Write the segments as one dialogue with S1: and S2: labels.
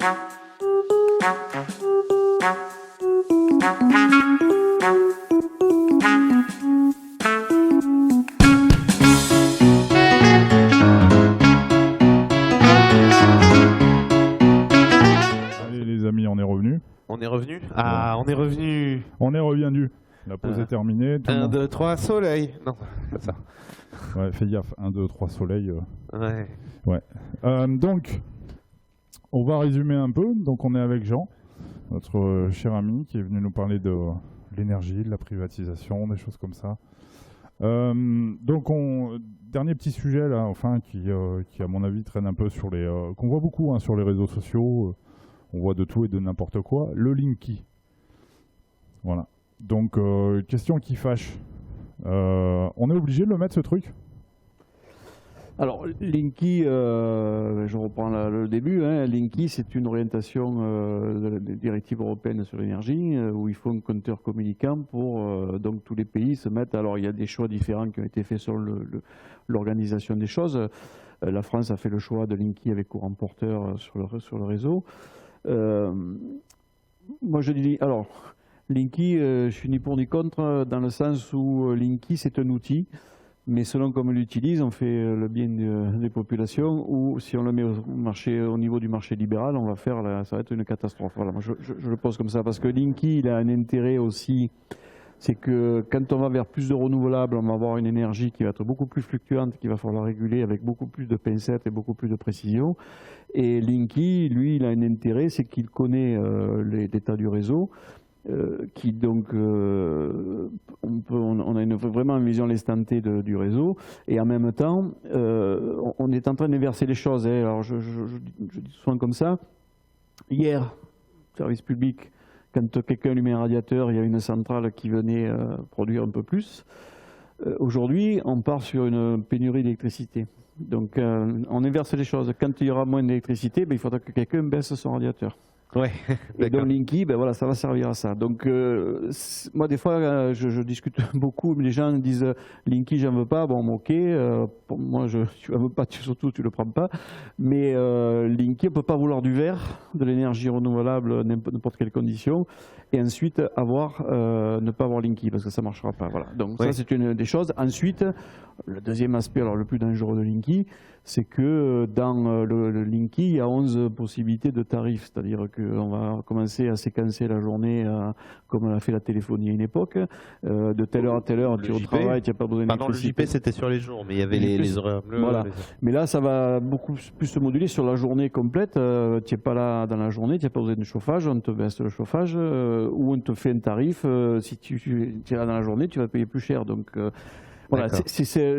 S1: Allez les amis, on est revenu.
S2: On est revenu. Ah, on est revenu.
S1: On est revenu. La pause est terminée.
S2: 1, 2, 3, soleil. Non, pas ça.
S1: Ouais, fais gaffe. 1, 2, 3, soleil.
S2: Ouais.
S1: Ouais. Donc, on va résumer un peu. Donc, on est avec Jean, notre cher ami, qui est venu nous parler de l'énergie, de la privatisation, des choses comme ça. Donc, dernier petit sujet là, enfin, qui à mon avis traîne un peu sur les, qu'on voit beaucoup hein, sur les réseaux sociaux. On voit de tout et de n'importe quoi. Le Linky. Voilà. Donc, question qui fâche. On est obligé de le mettre ce truc?
S3: Alors, Linky, je reprends le début. Hein. Linky, c'est une orientation de la directive européenne sur l'énergie où il faut un compteur communicant pour donc tous les pays se mettent. Alors, il y a des choix différents qui ont été faits sur l'organisation des choses. La France a fait le choix de Linky avec courant porteur sur le réseau. Moi, je dis alors. Linky, je suis ni pour ni contre dans le sens où Linky c'est un outil, mais selon comme on l'utilise, on fait le bien des populations ou si on le met au niveau du marché libéral, on va faire ça va être une catastrophe. Voilà, moi je le pose comme ça parce que Linky il a un intérêt aussi, c'est que quand on va vers plus de renouvelables, on va avoir une énergie qui va être beaucoup plus fluctuante, qu'il va falloir réguler avec beaucoup plus de pincettes et beaucoup plus de précision. Et Linky, lui, il a un intérêt, c'est qu'il connaît l'état du réseau. Qui donc on a vraiment une vision à l'instant T du réseau et en même temps on est en train d'inverser les choses. Hein. Alors je dis souvent comme ça. Hier, service public, quand quelqu'un allumait un radiateur, il y a une centrale qui venait produire un peu plus. Aujourd'hui, on part sur une pénurie d'électricité. Donc on inverse les choses. Quand il y aura moins d'électricité, ben, il faudra que quelqu'un baisse son radiateur.
S2: Ouais,
S3: et donc Linky, ben voilà, ça va servir à ça. Donc moi des fois je discute beaucoup, mais les gens disent Linky j'en veux pas, bon ok, moi tu en veux pas, surtout tu le prends pas, mais Linky on peut pas vouloir du vert, de l'énergie renouvelable, n'importe quelle condition, et ensuite ne pas avoir Linky parce que ça marchera pas. Voilà. Donc ça c'est une des choses. Ensuite, le deuxième aspect, alors le plus dangereux de Linky, c'est que dans le Linky, il y a 11 possibilités de tarifs, c'est-à-dire qu'on va commencer à séquencer la journée comme on a fait la téléphonie à une époque, de telle heure à telle heure, tu es au travail, tu n'as pas besoin d'électricité.
S2: Pardon, le JP c'était sur les jours, mais il y avait les horaires bleus.
S3: Voilà. Mais là, ça va beaucoup plus se moduler sur la journée complète, tu n'es pas là dans la journée, tu n'as pas besoin de chauffage, on te baisse le chauffage, ou on te fait un tarif, si tu es là dans la journée, tu vas payer plus cher. Donc, voilà,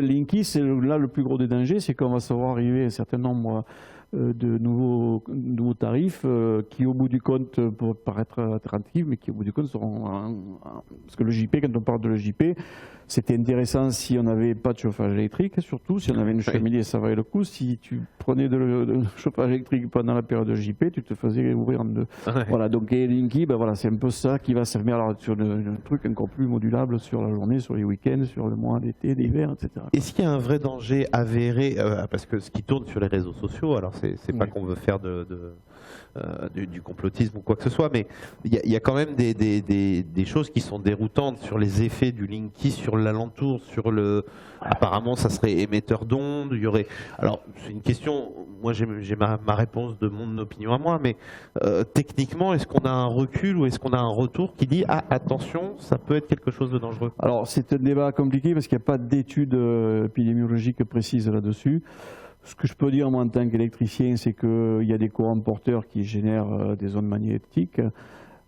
S3: Linky, c'est là le plus gros des dangers, c'est qu'on va savoir arriver à un certain nombre de nouveaux tarifs qui au bout du compte peuvent paraître attractifs, mais qui au bout du compte seront... parce que le JP, quand on parle de le JP, c'était intéressant si on n'avait pas de chauffage électrique, surtout si on avait une cheminée, ça valait le coup. Si tu prenais de chauffage électrique pendant la période de JP, tu te faisais ouvrir en deux. Voilà, donc Linky, ben voilà, c'est un peu ça qui va servir alors, sur un truc encore plus modulable sur la journée, sur les week-ends, sur le mois d'été, d'hiver, etc.
S2: Est-ce qu'il y a un vrai danger avéré, parce que ce qui tourne sur les réseaux sociaux, alors c'est pas qu'on veut faire du complotisme ou quoi que ce soit, mais il y a quand même des choses qui sont déroutantes sur les effets du Linky sur l'alentour, sur le... Apparemment, ça serait émetteur d'ondes, il y aurait... Alors, c'est une question, moi j'ai ma réponse de mon opinion à moi, mais techniquement, est-ce qu'on a un recul ou est-ce qu'on a un retour qui dit « Ah, attention, ça peut être quelque chose de dangereux ».
S3: Alors, c'est un débat compliqué parce qu'il n'y a pas d'études épidémiologiques précises là-dessus. Ce que je peux dire, moi, en tant qu'électricien, c'est qu'il y a des courants porteurs qui génèrent des ondes magnétiques.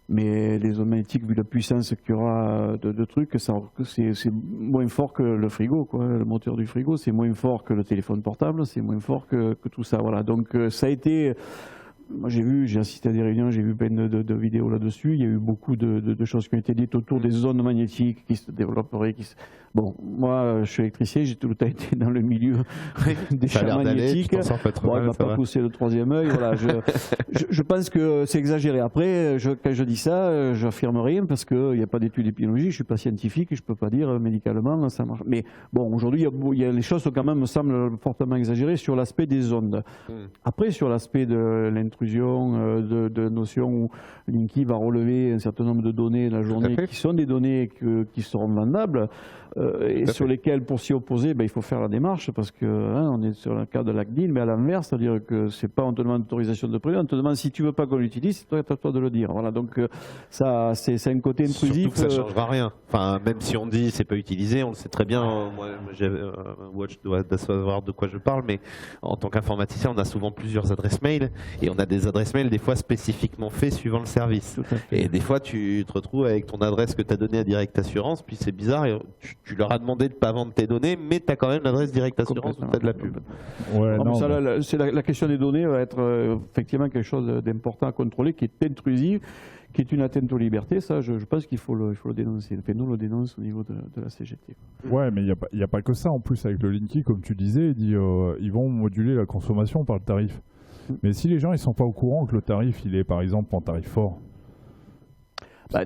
S3: Mais les ondes magnétiques, vu la puissance qu'il y aura de trucs, c'est moins fort que le frigo, quoi. Le moteur du frigo, c'est moins fort que le téléphone portable, c'est moins fort que tout ça. Voilà. Donc ça a été... Moi j'ai assisté à des réunions, j'ai vu plein de vidéos là-dessus. Il y a eu beaucoup de choses qui ont été dites autour des ondes magnétiques qui se développeraient. Bon, moi je suis électricien, j'ai tout le temps été dans le milieu des champs magnétiques. Bon, il m'a pas poussé le troisième œil. Voilà, je pense que c'est exagéré. Après, quand je dis ça, j'affirme rien parce qu'il n'y a pas d'études épidémiologiques, je suis pas scientifique et je peux pas dire médicalement ça marche. Mais bon, aujourd'hui, les choses quand même me semblent fortement exagérées sur l'aspect des ondes. Après, sur l'aspect de d'intrusion, de notion où Linky va relever un certain nombre de données la journée qui sont des données qui seront vendables et sur lesquelles, pour s'y opposer, il faut faire la démarche parce que on est sur le cas de l'ACDIN, mais à l'inverse, c'est-à-dire que c'est pas on te demande d'autorisation de prévu, on te demande si tu veux pas qu'on l'utilise, c'est à toi de le dire. Voilà, donc ça, c'est un côté intrusif.
S2: Surtout que ça ne changera rien. Enfin, même si on dit c'est pas utilisé, on le sait très bien. Moi, Watch doit savoir de quoi je parle, mais en tant qu'informaticien, on a souvent plusieurs adresses mail et on a des adresses mail des fois spécifiquement faites suivant le service. Et des fois, tu te retrouves avec ton adresse que tu as donnée à Direct Assurance, puis c'est bizarre, et tu leur as demandé de ne pas vendre tes données, mais tu as quand même l'adresse Direct Assurance où tu as de la pub.
S1: Ouais, non,
S3: ça, la question des données va être effectivement quelque chose d'important à contrôler, qui est intrusif, qui est une atteinte aux libertés. Ça, je pense qu'il faut le dénoncer. Enfin, nous, on le dénonce au niveau de la CGT.
S1: Ouais, mais il n'y a pas que ça. En plus, avec le Linky, comme tu disais, ils vont moduler la consommation par le tarif. Mais si les gens ne sont pas au courant que le tarif, il est par exemple en tarif fort,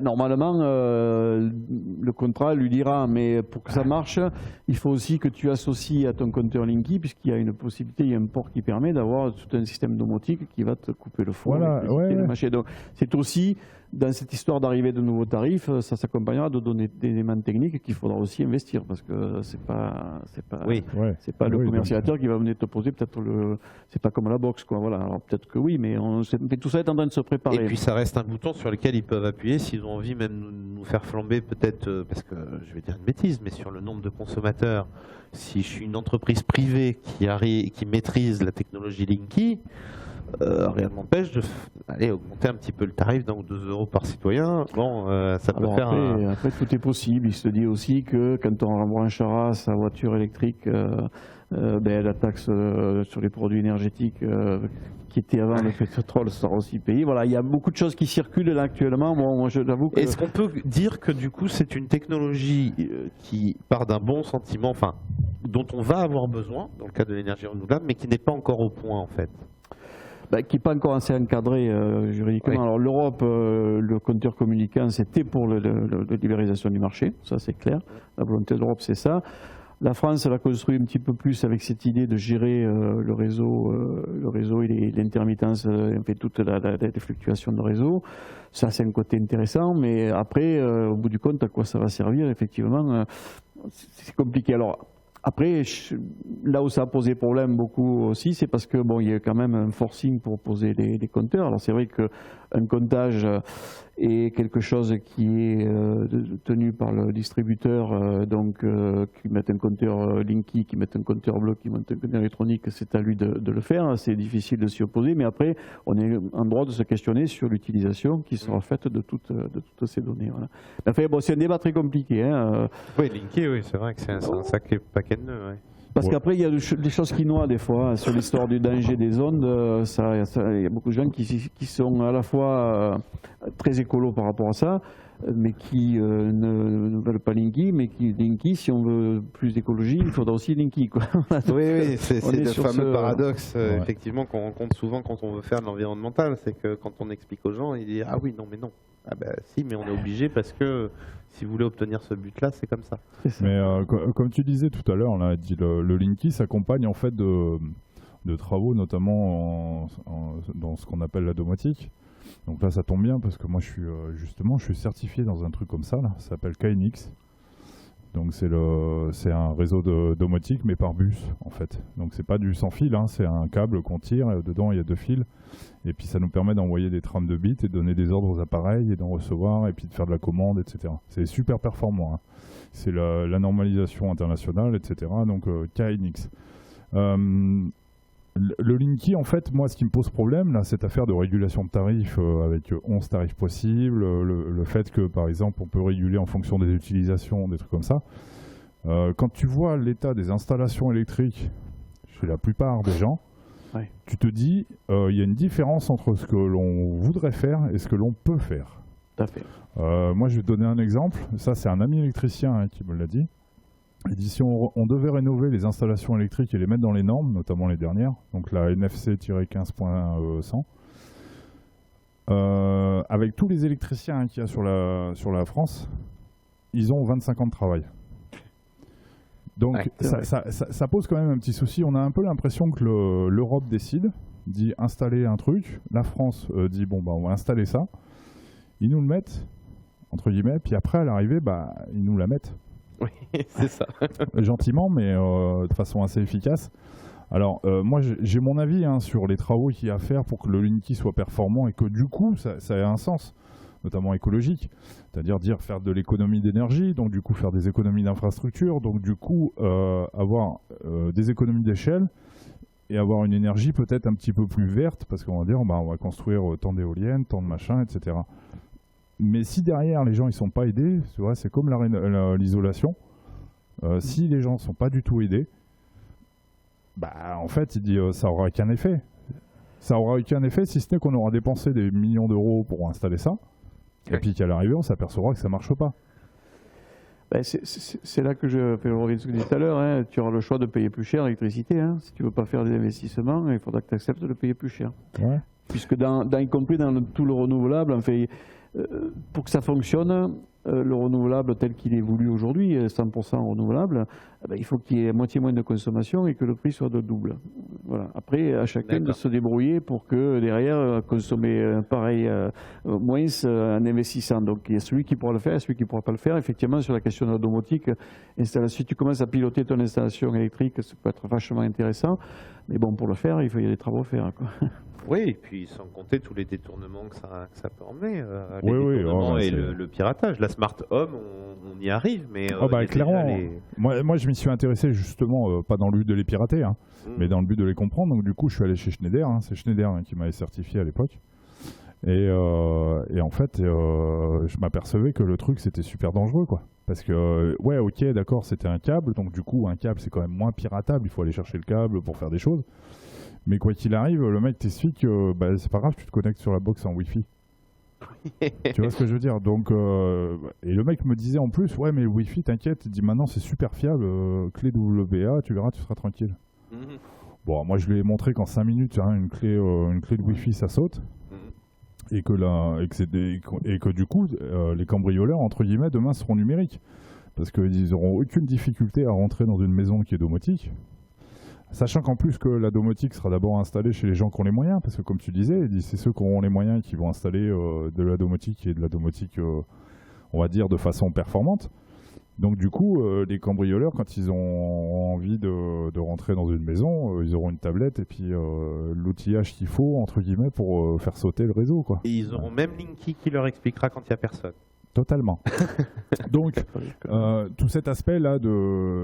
S3: normalement, le contrat lui dira, mais pour que ça marche, il faut aussi que tu associes à ton compteur Linky, puisqu'il y a une possibilité, il y a un port qui permet d'avoir tout un système domotique qui va te couper le four.
S1: Voilà,
S3: le machin. Donc, c'est aussi, dans cette histoire d'arrivée de nouveaux tarifs, ça s'accompagnera de donner des éléments techniques qu'il faudra aussi investir, parce que c'est pas le commerciateur qui va venir te poser, peut-être c'est pas comme la box, quoi. Voilà. Alors peut-être que oui, mais tout ça est en train de se préparer.
S2: Et puis ça reste un bouton sur lequel ils peuvent appuyer s'ils ont envie même de nous faire flamber peut-être, parce que je vais dire une bêtise, mais sur le nombre de consommateurs, si je suis une entreprise privée qui maîtrise la technologie Linky, rien ne m'empêche d'aller augmenter un petit peu le tarif d'1 ou 2 euros par citoyen. Bon, ça peut faire.
S3: Après, tout est possible. Il se dit aussi que quand on branchera sa voiture électrique, la taxe sur les produits énergétiques qui était avant le pétrole sera aussi payée. Voilà, il y a beaucoup de choses qui circulent là actuellement. Bon, moi, je l'avoue que.
S2: Est-ce qu'on peut dire que du coup, c'est une technologie qui part d'un bon sentiment, enfin, dont on va avoir besoin dans le cas de l'énergie renouvelable, mais qui n'est pas encore au point en fait?
S3: Qui n'est pas encore assez encadré juridiquement. Oui. Alors l'Europe, le compteur communicant, c'était pour la libéralisation du marché, ça c'est clair. La volonté de l'Europe, c'est ça. La France l'a construit un petit peu plus avec cette idée de gérer le réseau et l'intermittence, toute les fluctuations de réseau. Ça, c'est un côté intéressant, mais après, au bout du compte, à quoi ça va servir, effectivement, c'est compliqué. Alors, après, là où ça a posé problème beaucoup aussi, c'est parce que il y a quand même un forcing pour poser les compteurs. Alors c'est vrai qu'un comptage est quelque chose qui est tenu par le distributeur, qui met un compteur Linky, qui met un compteur bleu, qui met un compteur électronique, c'est à lui de le faire. C'est difficile de s'y opposer, mais après, on est en droit de se questionner sur l'utilisation qui sera faite de toutes ces données. Voilà. Enfin, c'est un débat très compliqué.
S2: Oui, Linky, oui, c'est vrai que c'est un sacré paquet de nœuds. Ouais.
S3: Parce qu'après, il y a des choses qui noient des fois sur l'histoire du danger des ondes. Il y a beaucoup de gens qui sont à la fois très écolos par rapport à ça, mais qui ne veulent pas Linky, mais qui Linky, si on veut plus d'écologie, il faudra aussi Linky. Quoi.
S2: Oui, c'est le fameux paradoxe effectivement qu'on rencontre souvent quand on veut faire de l'environnemental, c'est que quand on explique aux gens, ils disent ah oui, non, mais non. Ah ben si, mais on est obligé parce que si vous voulez obtenir ce but-là, c'est comme ça.
S1: Mais comme tu disais tout à l'heure, le Linky s'accompagne en fait de travaux, notamment dans ce qu'on appelle la domotique. Donc là, ça tombe bien parce que moi, je suis certifié dans un truc comme ça. Là. Ça s'appelle KNX. Donc c'est un réseau de domotique, mais par bus en fait. Donc c'est pas du sans fil, c'est un câble qu'on tire. Dedans, il y a 2 fils. Et puis ça nous permet d'envoyer des trames de bits et de donner des ordres aux appareils et d'en recevoir et puis de faire de la commande, etc. C'est super performant. C'est la normalisation internationale, etc. Donc KNX. Le Linky, en fait, moi, ce qui me pose problème, là, cette affaire de régulation de tarifs avec 11 tarifs possibles, le fait que, par exemple, on peut réguler en fonction des utilisations, des trucs comme ça. Quand tu vois l'état des installations électriques chez la plupart des gens, tu te dis, il y a une différence entre ce que l'on voudrait faire et ce que l'on peut faire.
S3: Tout à fait.
S1: Moi, je vais te donner un exemple. Ça, c'est un ami électricien qui me l'a dit. Il dit si on devait rénover les installations électriques et les mettre dans les normes, notamment les dernières, donc la NFC-15.100, avec tous les électriciens qu'il y a sur la France, ils ont 25 ans de travail. Donc ça pose quand même un petit souci. On a un peu l'impression que l'Europe décide, dit installer un truc, la France dit bon bah on va installer ça, ils nous le mettent entre guillemets, puis après à l'arrivée bah ils nous la mettent.
S2: Oui, c'est ça.
S1: Gentiment, mais de façon assez efficace. Alors moi j'ai mon avis hein, sur les travaux qu'il y a à faire pour que le Linky soit performant et que du coup ça ait un sens, notamment écologique, c'est-à-dire faire de l'économie d'énergie, donc du coup faire des économies d'infrastructure, donc du coup avoir des économies d'échelle et avoir une énergie peut-être un petit peu plus verte, parce qu'on va dire bah, on va construire tant d'éoliennes, tant de machins, etc. Mais si derrière les gens ils sont pas aidés, tu vois, c'est comme l'isolation, si les gens sont pas du tout aidés, bah en fait il dit ça aura aucun effet. Ça aura aucun effet si ce n'est qu'on aura dépensé des millions d'euros pour installer ça, et puis qu'à l'arrivée on s'apercevra que ça marche pas.
S3: Ben, c'est là que je fais le ce que je disais tout à l'heure, hein. Tu auras le choix de payer plus cher l'électricité. Hein. Si tu veux pas faire des investissements, il faudra que tu acceptes de payer plus cher.
S1: Ouais.
S3: Puisque y compris dans tout le renouvelable, en fait, pour que ça fonctionne, le renouvelable tel qu'il évolue aujourd'hui, 100% renouvelable, ben, il faut qu'il y ait à moitié moins de consommation et que le prix soit de double. Voilà. Après, à chacun de se débrouiller pour que derrière, consommer pareil, moins en investissant. Donc il y a celui qui pourra le faire et celui qui ne pourra pas le faire. Effectivement, sur la question de la domotique, si tu commences à piloter ton installation électrique, ça peut être vachement intéressant. Mais bon, pour le faire, il y a des travaux à faire, quoi.
S2: Oui, et puis sans compter tous les détournements que ça peut emmener, les
S1: Oui,
S2: détournements
S1: ouais,
S2: et le piratage. La Smart Home, on y arrive, mais
S1: bah, clairement, moi je m'y suis intéressé justement, pas dans le but de les pirater, hein, mais dans le but de les comprendre. Donc du coup, je suis allé chez Schneider, hein, c'est Schneider hein, qui m'avait certifié à l'époque. Et en fait, je m'apercevais que le truc c'était super dangereux, quoi. Parce que, ouais, ok, d'accord, c'était un câble, donc du coup, un câble c'est quand même moins piratable, il faut aller chercher le câble pour faire des choses. Mais quoi qu'il arrive, le mec t'explique que bah, c'est pas grave, tu te connectes sur la box en Wi-Fi. Tu vois ce que je veux dire? Donc, et le mec me disait en plus, ouais, mais le Wi-Fi, t'inquiète, il dit maintenant c'est super fiable, clé WA, tu verras, tu seras tranquille. Bon, moi je lui ai montré qu'en 5 minutes, hein, une clé de Wi-Fi ça saute. Et que du coup, les cambrioleurs, entre guillemets, demain seront numériques. Parce qu'ils n'auront aucune difficulté à rentrer dans une maison qui est domotique. Sachant qu'en plus que la domotique sera d'abord installée chez les gens qui ont les moyens, parce que comme tu disais, c'est ceux qui auront les moyens qui vont installer de la domotique et de la domotique, on va dire, de façon performante. Donc du coup, les cambrioleurs, quand ils ont envie de rentrer dans une maison, ils auront une tablette et puis l'outillage qu'il faut, entre guillemets, pour faire sauter le réseau, quoi.
S2: Et ils auront même Linky qui leur expliquera quand il n'y a personne.
S1: Totalement. Donc, tout cet aspect-là,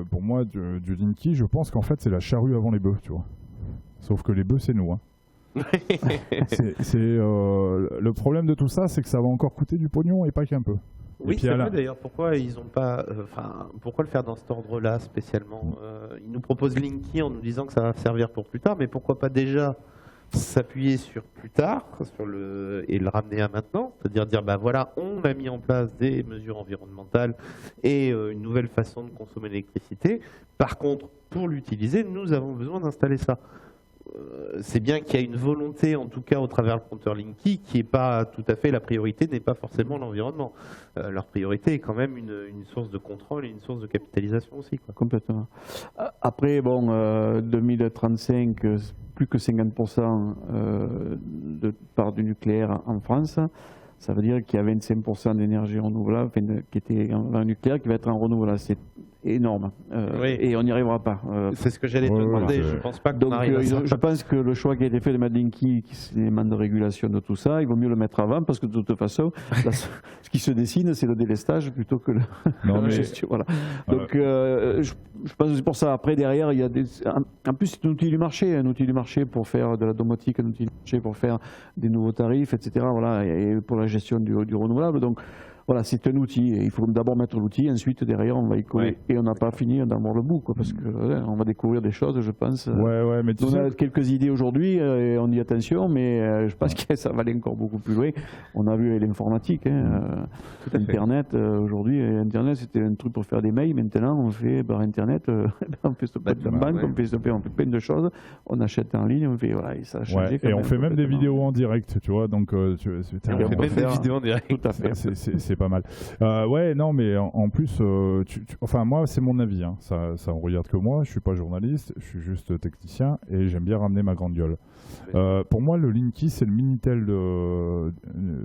S1: pour moi, du Linky, je pense qu'en fait, c'est la charrue avant les bœufs, tu vois. Sauf que les bœufs, c'est nous, hein. Le problème de tout ça, c'est que ça va encore coûter du pognon et pas qu'un peu.
S2: Oui, c'est vrai d'ailleurs, pourquoi ils ont pas, pourquoi le faire dans cet ordre-là spécialement? Ils nous proposent Linky en nous disant que ça va servir pour plus tard, mais pourquoi pas déjà s'appuyer sur plus tard et le ramener à maintenant, c'est-à-dire dire bah voilà, on a mis en place des mesures environnementales et une nouvelle façon de consommer l'électricité. Par contre, pour l'utiliser, nous avons besoin d'installer ça. C'est bien qu'il y a une volonté, en tout cas au travers le compteur Linky, qui n'est pas tout à fait la priorité, n'est pas forcément l'environnement. Leur priorité est quand même une source de contrôle et une source de capitalisation aussi, quoi.
S3: Complètement. Après, bon, 2035, plus que 50% de part du nucléaire en France. Ça veut dire qu'il y a 25% d'énergie renouvelable, qui était en nucléaire, qui va être en renouvelable. C'est énorme.
S2: Oui.
S3: Et on n'y arrivera pas.
S2: C'est ce que j'allais te demander. Je ne pense pas qu'on arrive à ça.
S3: Je pense que le choix qui a été fait de mettre Linky, qui est l'élément de régulation de tout ça, il vaut mieux le mettre avant, parce que de toute façon, ce qui se dessine, c'est le délestage plutôt que la gestion. Voilà. Donc, je pense que c'est pour ça. Après, derrière, il y a en plus, c'est un outil du marché pour faire de la domotique, un outil du marché pour faire des nouveaux tarifs, etc. Voilà, et pour la gestion du renouvelable. Donc, voilà, c'est un outil. Il faut d'abord mettre l'outil, ensuite derrière on va y coller. Ouais. Et on n'a pas fini d'avoir le bout, quoi, parce que on va découvrir des choses, je pense.
S1: Ouais, mais
S3: on a quelques idées aujourd'hui et on dit attention, mais je pense que ça va aller encore beaucoup plus loin. On a vu l'informatique, Internet aujourd'hui. Internet, c'était un truc pour faire des mails. Maintenant, on fait par Internet, on fait stopper de la banque, on fait plein de choses. On achète en ligne, on fait voilà, et ça a changé.
S1: Et on fait même des vidéos en direct, tu vois. Donc,
S2: on fait même des vidéos en direct.
S1: Tout à fait. C'est c'est pas mal. Ouais, non, mais en plus, enfin moi, c'est mon avis. Hein. Ça ne regarde que moi. Je suis pas journaliste, je suis juste technicien et j'aime bien ramener ma grande gueule. Pour moi, le Linky, c'est le Minitel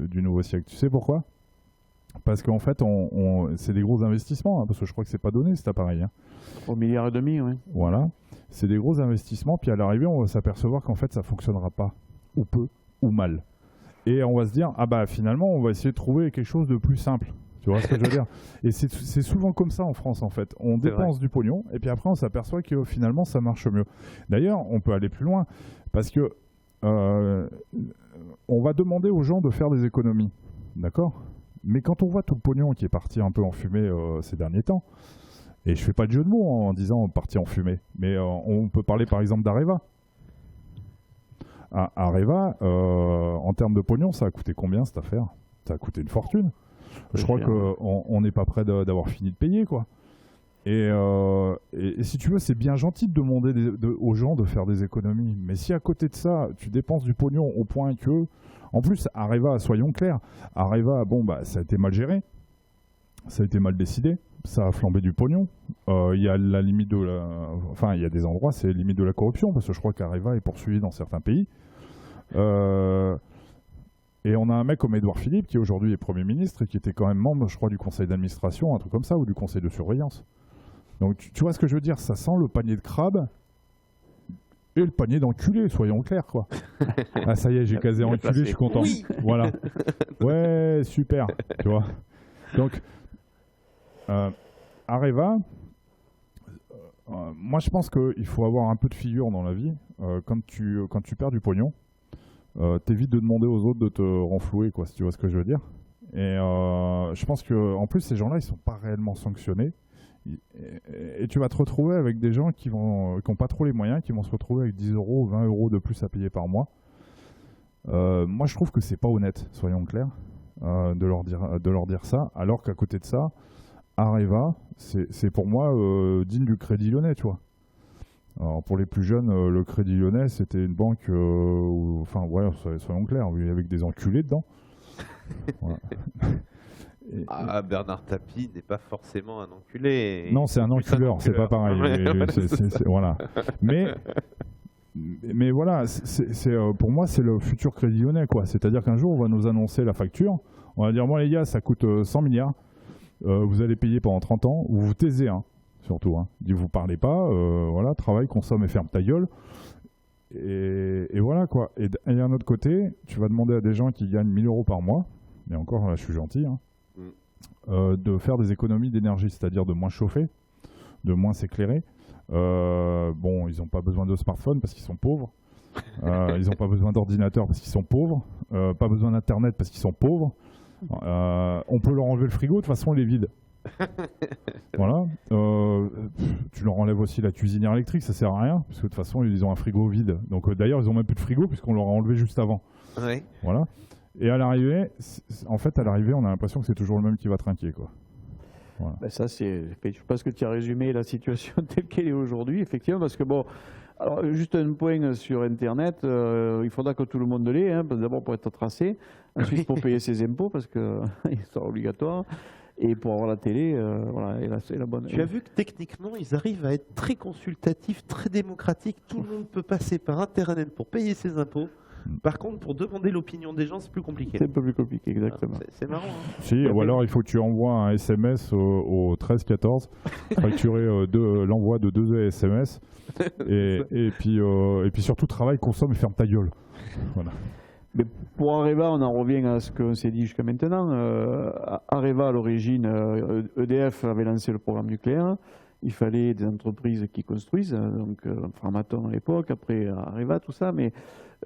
S1: du nouveau siècle. Tu sais pourquoi? Parce qu'en fait, c'est des gros investissements, hein, parce que je crois que c'est pas donné cet appareil. Hein.
S3: 3,5 milliards, oui.
S1: Voilà, c'est des gros investissements. Puis à l'arrivée, on va s'apercevoir qu'en fait, ça fonctionnera pas, ou peu, ou mal. Et on va se dire, ah bah finalement, on va essayer de trouver quelque chose de plus simple. Tu vois ce que je veux dire? Et c'est souvent comme ça en France, en fait. On dépense du pognon, et puis après, on s'aperçoit que finalement, ça marche mieux. D'ailleurs, on peut aller plus loin, parce que on va demander aux gens de faire des économies. D'accord? Mais quand on voit tout le pognon qui est parti un peu en fumée ces derniers temps, et je fais pas de jeu de mots en disant parti en fumée, mais on peut parler par exemple d'Areva. Areva, en termes de pognon, ça a coûté combien cette affaire? Ça a coûté une fortune. Je crois qu'on n'est pas près d'avoir fini de payer, quoi. Et si tu veux, c'est bien gentil de demander aux gens de faire des économies. Mais si à côté de ça, tu dépenses du pognon au point que... En plus, Areva, soyons clairs, Areva, bon, bah, ça a été mal géré, ça a été mal décidé, ça a flambé du pognon. Il y a la limite de la... Enfin, il y a des endroits, c'est limite de la corruption, parce que je crois qu'Areva est poursuivi dans certains pays. Et on a un mec comme Édouard Philippe, qui aujourd'hui est Premier ministre, et qui était quand même membre, je crois, du conseil d'administration, un truc comme ça, ou du conseil de surveillance. Donc, tu vois ce que je veux dire? Ça sent le panier de crabe et le panier d'enculé, soyons clairs, quoi. Ah, ça y est, j'ai casé enculé, je suis content.
S2: Oui.
S1: Voilà. Ouais, super, tu vois. Donc, Areva, moi je pense qu'il faut avoir un peu de figure dans la vie. Quand tu perds du pognon, t'évites de demander aux autres de te renflouer, quoi, si tu vois ce que je veux dire. Et je pense que en plus, ces gens-là, ils sont pas réellement sanctionnés. Et tu vas te retrouver avec des gens qui n'ont pas trop les moyens, qui vont se retrouver avec 10 euros ou 20 euros de plus à payer par mois. Moi, je trouve que c'est pas honnête, soyons clairs, de leur dire ça, alors qu'à côté de ça, Areva, c'est pour moi digne du Crédit Lyonnais, tu vois. Alors pour les plus jeunes, le Crédit Lyonnais, c'était une banque, enfin ouais, soyons clairs, avec des enculés dedans. Voilà.
S2: Bernard Tapie n'est pas forcément un enculé.
S1: Non, c'est un enculeur, c'est pas pareil. Voilà. Mais voilà, pour moi, c'est le futur Crédit Lyonnais, quoi. C'est-à-dire qu'un jour, on va nous annoncer la facture. On va dire, bon, les gars, ça coûte 100 milliards. Vous allez payer pendant 30 ans. Vous vous taisez, hein, surtout. Hein. Vous parlez pas. Voilà, travaille, consomme et ferme ta gueule. Et voilà, quoi. Et d'un autre côté, tu vas demander à des gens qui gagnent 1000 euros par mois, et encore, là, je suis gentil, hein, de faire des économies d'énergie, c'est-à-dire de moins chauffer, de moins s'éclairer. Bon, ils n'ont pas besoin de smartphone parce qu'ils sont pauvres. Ils n'ont pas besoin d'ordinateur parce qu'ils sont pauvres. Pas besoin d'internet parce qu'ils sont pauvres. On peut leur enlever le frigo, de toute façon il est vide. Voilà. Tu leur enlèves aussi la cuisinière électrique, ça sert à rien, parce que de toute façon ils ont un frigo vide. Donc d'ailleurs ils n'ont même plus de frigo puisqu'on leur a enlevé juste avant.
S2: Oui.
S1: Voilà. Et à l'arrivée, on a l'impression que c'est toujours le même qui va trinquer, quoi. Voilà.
S3: Ben ça, je pense que tu as résumé la situation telle qu'elle est aujourd'hui, effectivement, parce que bon, alors juste un point sur Internet, il faudra que tout le monde l'ait, hein, d'abord pour être tracé, ensuite pour payer ses impôts, parce que ils sont obligatoires, et pour avoir la télé, voilà, et la bonne.
S2: Tu as vu que techniquement, ils arrivent à être très consultatifs, très démocratiques, tout le monde peut passer par Internet pour payer ses impôts. Par contre, pour demander l'opinion des gens, c'est plus compliqué.
S3: C'est un peu plus compliqué, exactement.
S2: C'est marrant. Hein.
S1: Si, ou alors il faut que tu envoies un SMS au 13-14, facturer l'envoi de 2 SMS, et puis surtout travaille, consomme et ferme ta gueule. Voilà.
S3: Mais pour Areva, on en revient à ce qu'on s'est dit jusqu'à maintenant. Areva, à l'origine, EDF avait lancé le programme nucléaire. Il fallait des entreprises qui construisent, donc Framatome à l'époque, après Areva, tout ça, mais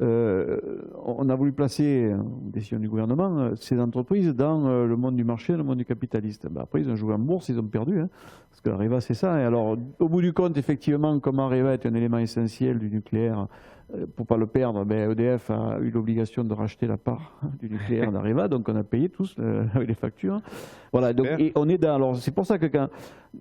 S3: on a voulu placer, décision du gouvernement, ces entreprises dans le monde du marché, le monde du capitaliste. Ben après, ils ont joué en bourse, ils ont perdu, hein, parce que Areva, c'est ça. Et alors, au bout du compte, effectivement, comme Areva est un élément essentiel du nucléaire, pour ne pas le perdre, ben EDF a eu l'obligation de racheter la part du nucléaire d'Areva, donc on a payé tous avec les factures. Voilà, donc, et on est dans. Alors, c'est pour ça que quand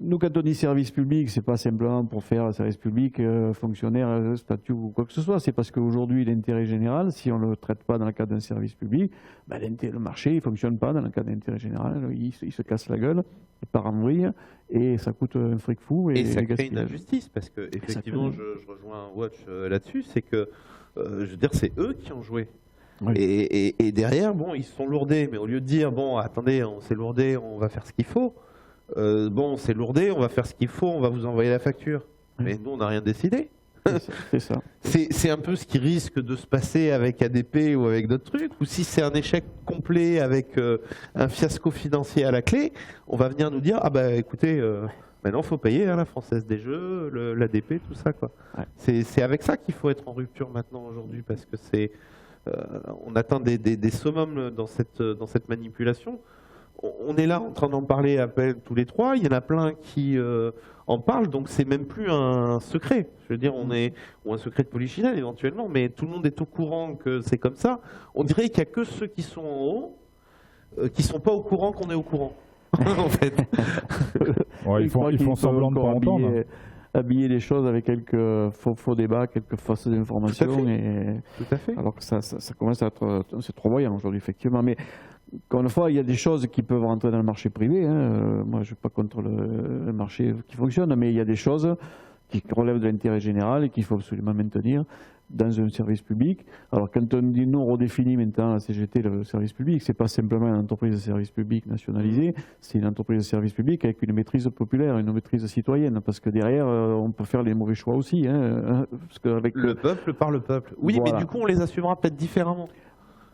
S3: on dit service public, c'est pas simplement pour faire un service public, fonctionnaire, statut ou quoi que ce soit, c'est parce qu'aujourd'hui, d'intérêt général, si on ne le traite pas dans le cadre d'un service public, ben, le marché ne fonctionne pas dans le cadre d'intérêt général, il se casse la gueule, il part en vrille, et ça coûte un fric fou.
S2: Et ça crée une injustice, parce que effectivement, je rejoins Watch là-dessus, c'est que, je veux dire, c'est eux qui ont joué.
S3: Oui.
S2: Et derrière, bon, ils se sont lourdés, mais au lieu de dire, bon, attendez, on s'est lourdé, on va faire ce qu'il faut, bon, c'est lourdé, on va faire ce qu'il faut, on va vous envoyer la facture.
S3: Oui.
S2: Mais nous, on n'a rien décidé.
S3: C'est ça.
S2: C'est un peu ce qui risque de se passer avec ADP ou avec d'autres trucs, ou si c'est un échec complet avec un fiasco financier à la clé, on va venir nous dire, ah bah écoutez, maintenant il faut payer la Française des Jeux, l'ADP, tout ça, quoi.
S3: Ouais.
S2: C'est avec ça qu'il faut être en rupture maintenant aujourd'hui, parce que on atteint des summums dans cette manipulation. On est là en train d'en parler à peine tous les trois, il y en a plein qui en parlent, donc c'est même plus un secret. Je veux dire, ou un secret de polichinelle éventuellement, mais tout le monde est au courant que c'est comme ça. On dirait qu'il n'y a que ceux qui sont en haut qui ne sont pas au courant qu'on est au courant, en fait.
S1: Ouais, ils font semblant de ne pas entendre.
S3: Habiller les choses avec quelques faux débats, quelques fausses informations.
S2: Tout à fait.
S3: Alors que ça commence à être... C'est trop voyant aujourd'hui, effectivement. Mais encore une fois, il y a des choses qui peuvent rentrer dans le marché privé. Moi, je ne suis pas contre le marché qui fonctionne, mais il y a des choses qui relèvent de l'intérêt général et qu'il faut absolument maintenir dans un service public. Alors quand on dit nous, on redéfinit maintenant la CGT, le service public, c'est pas simplement une entreprise de service public nationalisée, c'est une entreprise de service public avec une maîtrise populaire, une maîtrise citoyenne, parce que derrière, on peut faire les mauvais choix aussi. Parce qu'avec
S2: le peuple par le peuple. Oui, voilà. Mais du coup, on les assumera peut-être différemment.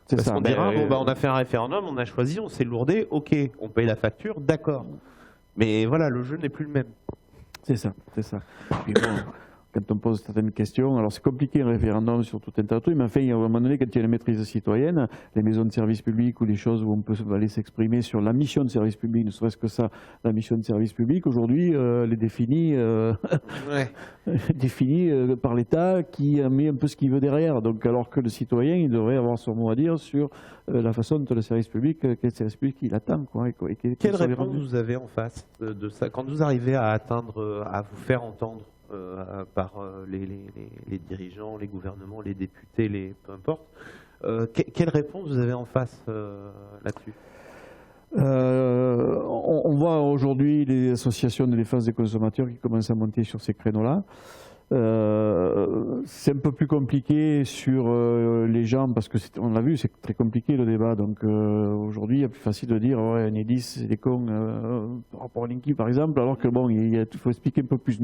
S2: Parce qu'on dira, on a fait un référendum, on a choisi, on s'est lourdé, ok, on paye la facture, d'accord. Mais voilà, le jeu n'est plus le même.
S3: C'est ça, c'est ça. Puis bon, quand on pose certaines questions, alors c'est compliqué un référendum sur tout un tas de trucs, mais enfin, à un moment donné, quand il y a une maîtrise citoyenne, les maisons de service public ou les choses où on peut aller s'exprimer sur la mission de service public, ne serait-ce que ça, la mission de service public, aujourd'hui, elle est définie, définie par l'État qui met un peu ce qu'il veut derrière. Donc, alors que le citoyen, il devrait avoir son mot à dire sur la façon dont le service public, quel service public il attend.
S2: Quelle réponse vous avez en face de ça, quand vous arrivez à atteindre, à vous faire entendre par les dirigeants, les gouvernements, les députés, peu importe. Quelle réponse vous avez en face là-dessus ?
S3: On voit aujourd'hui les associations de défense des consommateurs qui commencent à monter sur ces créneaux-là. C'est un peu plus compliqué sur les gens parce que on l'a vu, c'est très compliqué le débat. Donc aujourd'hui, il est plus facile de dire ouais, Enedis, c'est des cons par rapport à Linky par exemple, alors que bon, il faut expliquer un peu plus.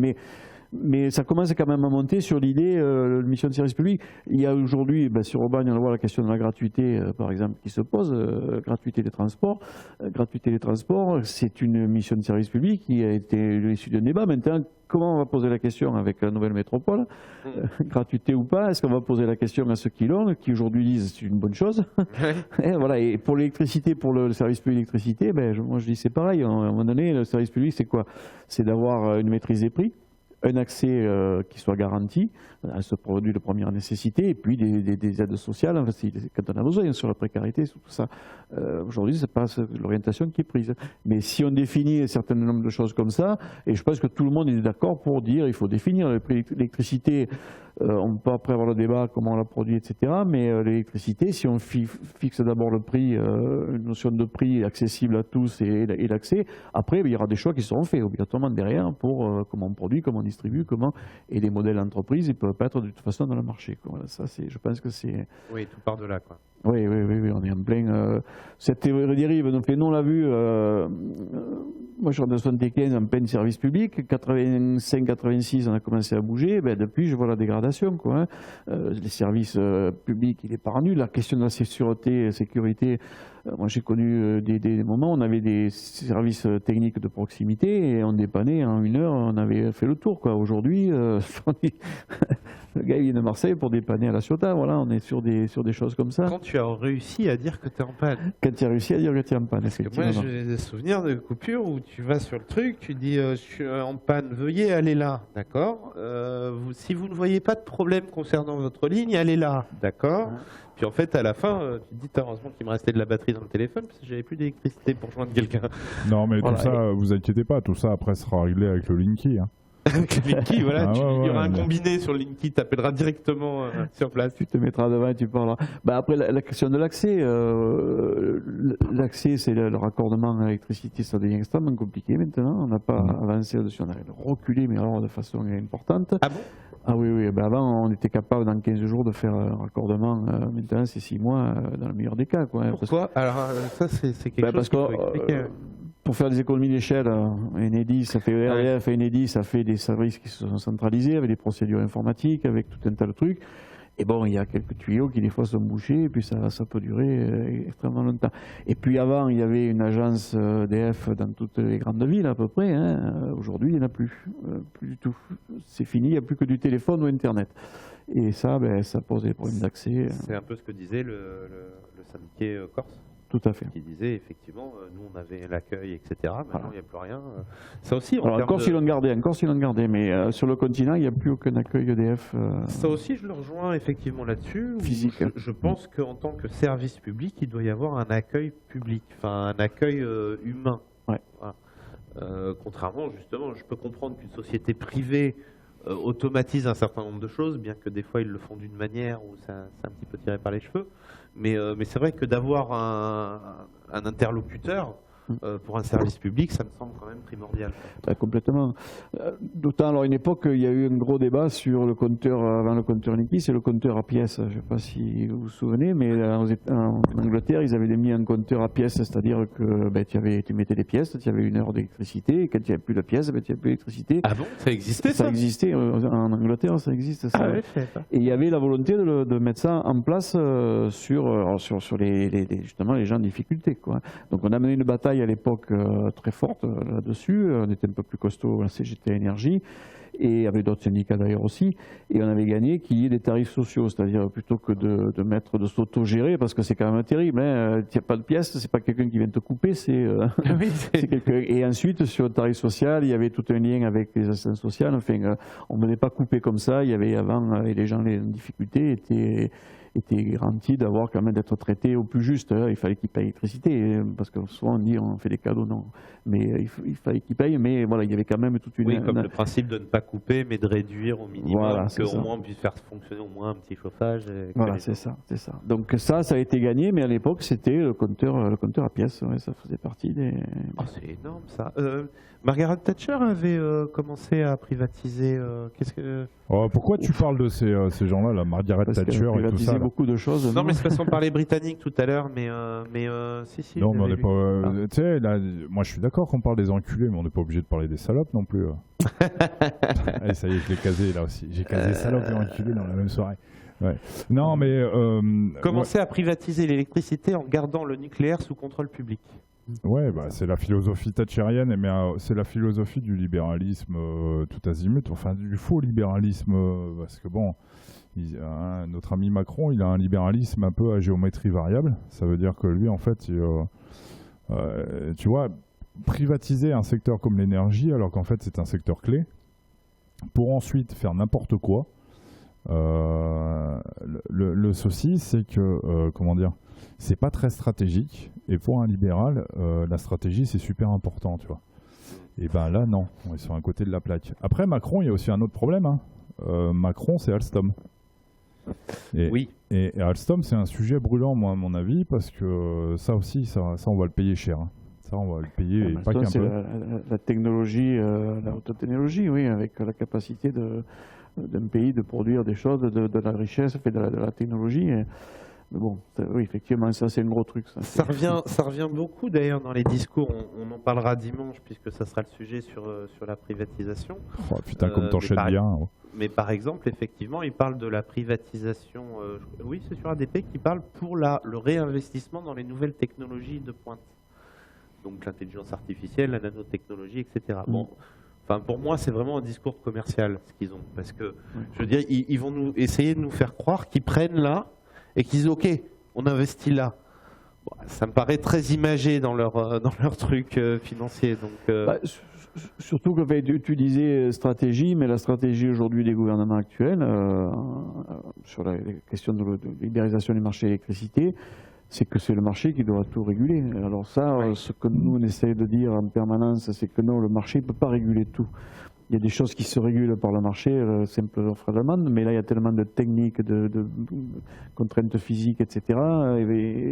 S3: Mais ça commence quand même à monter sur l'idée de mission de service public. Il y a aujourd'hui, sur Aubagne, on voit la question de la gratuité, par exemple, qui se pose, gratuité des transports. Gratuité des transports, c'est une mission de service public qui a été issue d'un débat. Maintenant, comment on va poser la question avec la nouvelle métropole, gratuité ou pas? Est-ce qu'on va poser la question à ceux qui l'ont, qui aujourd'hui disent c'est une bonne chose? Et voilà. Et pour l'électricité, pour le service public d'électricité, moi je dis c'est pareil. À un moment donné, le service public, c'est quoi? C'est d'avoir une maîtrise des prix, un accès qui soit garanti à ce produit de première nécessité, et puis des aides sociales quand on a besoin, sur la précarité, sur tout ça. Aujourd'hui, c'est pas l'orientation qui est prise. Mais si on définit un certain nombre de choses comme ça, et je pense que tout le monde est d'accord pour dire il faut définir le prix de l'électricité. On peut après avoir le débat, comment on la produit, etc. Mais l'électricité, si on fixe d'abord le prix, une notion de prix accessible à tous et l'accès, après il y aura des choix qui seront faits obligatoirement derrière pour comment on produit, comment on distribue, et les modèles d'entreprise, ils ne peuvent pas être de toute façon dans le marché. Voilà, ça, je pense que c'est...
S2: Oui, tout part de là, quoi.
S3: Oui, on est en plein... cette théorie dérive, donc, nous on l'a vu, moi je suis en 1975 en plein service public, 85-86 on a commencé à bouger, depuis je vois la dégradation. Les services publics, il n'est pas rendu. La question de la sécurité, moi j'ai connu des moments où on avait des services techniques de proximité et on dépannait en 1 heure, on avait fait le tour. Aujourd'hui, le gars il vient de Marseille pour dépanner à La Ciotat, voilà, on est sur des choses comme ça.
S2: Quand tu as réussi à dire que tu es en panne.
S3: Quand tu as réussi à dire que tu es en panne,
S2: effectivement. Moi j'ai des souvenirs de coupures où tu vas sur le truc, tu dis je suis en panne, veuillez aller là, d'accord. Si vous ne voyez pas de problème concernant votre ligne, allez là, d'accord. Puis en fait, à la fin, tu te dis, heureusement qu'il me restait de la batterie dans le téléphone, parce que j'avais plus d'électricité pour joindre quelqu'un.
S1: Non, mais voilà, tout ça, vous inquiétez pas, tout ça après sera réglé avec le Linky.
S2: Linky, voilà,
S1: Ah ouais,
S2: il y aura un
S1: ouais.
S2: combiné sur Linky, tu appelleras directement sur place.
S3: Tu te mettras devant et tu parleras. Après, la question de l'accès, l'accès, c'est le raccordement à l'électricité, ça devient extrêmement compliqué maintenant. On n'a pas avancé là-dessus, on a reculé, mais alors de façon importante.
S2: Ah bon?
S3: Ah oui, oui. Avant, on était capable dans 15 jours de faire un raccordement. Maintenant, c'est 6 mois dans le meilleur des cas, quoi.
S2: Pourquoi? Alors, ça, c'est quelque chose
S3: parce
S2: qu'il
S3: que
S2: faut expliquer.
S3: pour faire des économies d'échelle, Enedis, ça fait RDF, Enedis, ça fait des services qui se sont centralisés avec des procédures informatiques, avec tout un tas de trucs. Et bon, il y a quelques tuyaux qui des fois sont bouchés, et puis ça peut durer extrêmement longtemps. Et puis avant, il y avait une agence EDF dans toutes les grandes villes à peu près. Hein. Aujourd'hui, il n'y en a plus, plus du tout. C'est fini, il n'y a plus que du téléphone ou Internet. Et ça, ça pose des problèmes d'accès.
S2: C'est un peu ce que disait le syndiqué corse.
S3: Tout à fait.
S2: Qui disait effectivement, nous on avait l'accueil, etc. Maintenant il n'y a plus rien. Ça aussi,
S3: Alors, encore s'ils l'ont gardé, mais sur le continent, il n'y a plus aucun accueil EDF.
S2: Ça aussi, je le rejoins effectivement là-dessus.
S3: Physique.
S2: Je pense qu'en tant que service public, il doit y avoir un accueil public, enfin un accueil humain.
S3: Ouais.
S2: Voilà. Contrairement, justement, je peux comprendre qu'une société privée automatise un certain nombre de choses, bien que des fois ils le font d'une manière où c'est un petit peu tiré par les cheveux. Mais c'est vrai que d'avoir un interlocuteur pour un service public, ça me semble quand même primordial.
S3: Complètement. D'autant, alors, à une époque, il y a eu un gros débat sur le compteur, avant le compteur Linky, c'est le compteur à pièces. Je ne sais pas si vous vous souvenez, mais en Angleterre, ils avaient mis un compteur à pièces, c'est-à-dire que tu mettais des pièces, tu avais 1 heure d'électricité, et quand il n'y avait plus de pièces, tu n'avais plus d'électricité.
S2: Ah bon? Ça existait ça?
S3: Ça existait, en Angleterre, ça existe. Ça.
S2: Ah ouais, je savais pas.
S3: Et il y avait la volonté de mettre ça en place sur justement les gens en difficulté, quoi. Donc on a mené une bataille à l'époque très forte là-dessus. On était un peu plus costaud, la CGT Énergie, et avec d'autres syndicats d'ailleurs aussi. Et on avait gagné qu'il y ait des tarifs sociaux, c'est-à-dire plutôt que de s'auto-gérer, parce que c'est quand même terrible. Hein, il n'y a pas de pièces, c'est pas quelqu'un qui vient te couper, c'est quelqu'un. Et ensuite, sur le tarif social, il y avait tout un lien avec les assistances sociales. Enfin, on ne venait pas couper comme ça. Il y avait avant, et les gens en difficulté étaient garantis d'avoir quand même d'être traités au plus juste. Il fallait qu'ils payent l'électricité, parce que souvent on dit on fait des cadeaux, non. Mais il fallait qu'ils payent, mais voilà, il y avait quand même toute une...
S2: Oui, comme le principe de ne pas couper, mais de réduire au minimum,
S3: voilà,
S2: qu'au moins on puisse faire fonctionner au moins un petit chauffage.
S3: Voilà, c'est ça. Donc ça a été gagné, mais à l'époque c'était le compteur à pièces, ouais, ça faisait partie des...
S2: Oh, c'est énorme ça. Margaret Thatcher avait commencé à privatiser.
S1: Pourquoi tu parles de ces gens-là, la Margaret Thatcher et tout ça là?
S3: Beaucoup de choses.
S2: Non, mais c'est parce qu'on parlait britannique tout à l'heure, mais si.
S1: Non, mais on n'est pas. Tu sais, là, moi je suis d'accord qu'on parle des enculés, mais on n'est pas obligé de parler des salopes non plus. Allez, ça y est, je l'ai casé là aussi. J'ai casé salopes et enculés dans la même soirée. Ouais. Non, mais.
S2: Commencer à privatiser l'électricité en gardant le nucléaire sous contrôle public.
S1: Ouais, c'est la philosophie thatchérienne, mais c'est la philosophie du libéralisme tout azimut, enfin du faux libéralisme, parce que bon, notre ami Macron, il a un libéralisme un peu à géométrie variable. Ça veut dire que lui, en fait, tu vois, privatiser un secteur comme l'énergie, alors qu'en fait c'est un secteur clé, pour ensuite faire n'importe quoi. Le souci, c'est que, comment dire, c'est pas très stratégique, et pour un libéral, la stratégie c'est super important, tu vois. Et ben là, non, ils sont à côté de la plaque. Après, Macron, il y a aussi un autre problème. Hein. Macron, c'est Alstom.
S2: Oui.
S1: Et Alstom, c'est un sujet brûlant, moi, à mon avis, parce que ça aussi, ça on va le payer cher. Hein. Ça, on va le payer, et pas qu'un peu.
S3: La technologie, la haute technologie, oui, avec la capacité d'un pays de produire des choses, de la richesse, de la technologie. Mais bon, oui, effectivement, ça c'est un gros truc.
S2: Ça revient beaucoup d'ailleurs dans les discours. On en parlera dimanche puisque ça sera le sujet sur la privatisation.
S1: Oh, putain, comme t'enchaînes bien.
S2: Mais par exemple, effectivement, il parle de la privatisation. Oui, c'est sur ADP qui parle pour le réinvestissement dans les nouvelles technologies de pointe. Donc l'intelligence artificielle, la nanotechnologie, etc. Bon. Enfin, pour moi, c'est vraiment un discours commercial ce qu'ils ont, parce que je veux dire, ils vont essayer de nous faire croire qu'ils prennent là et qu'ils disent OK, on investit là. Bon, ça me paraît très imagé dans leur truc financier. Donc,
S3: surtout que tu disais stratégie, mais la stratégie aujourd'hui des gouvernements actuels sur la question de libéralisation du marché de l'électricité, c'est que c'est le marché qui doit tout réguler. Alors ça, ce que nous on essaie de dire en permanence, c'est que non, le marché ne peut pas réguler tout. Il y a des choses qui se régulent par le marché, simple offre et demande, mais là il y a tellement de techniques, de contraintes physiques, etc.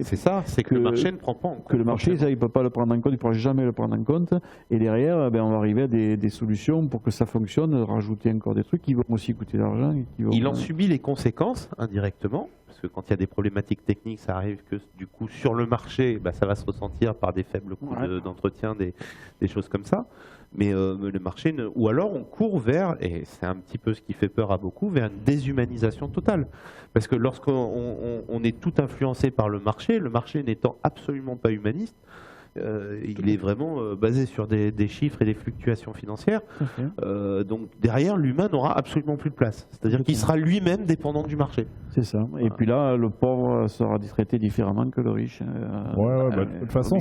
S2: C'est ça, c'est que le marché ne prend pas en compte.
S3: Que le marché, ça, il ne peut pas le prendre en compte, il ne pourra jamais le prendre en compte. Et derrière, on va arriver à des solutions pour que ça fonctionne, rajouter encore des trucs qui vont aussi coûter de l'argent.
S2: Il en subit les conséquences indirectement, parce que quand il y a des problématiques techniques, ça arrive que du coup sur le marché, ça va se ressentir par des faibles coûts d'entretien, des choses comme ça. Mais le marché, ou alors on court vers, et c'est un petit peu ce qui fait peur à beaucoup, vers une déshumanisation totale. Parce que lorsqu'on est tout influencé par le marché n'étant absolument pas humaniste, il est vraiment basé sur des chiffres et des fluctuations financières. Donc derrière, l'humain n'aura absolument plus de place. C'est-à-dire qu'il sera lui-même dépendant du marché.
S3: C'est ça. Et puis là, le pauvre sera traité différemment que le riche.
S1: De toute façon,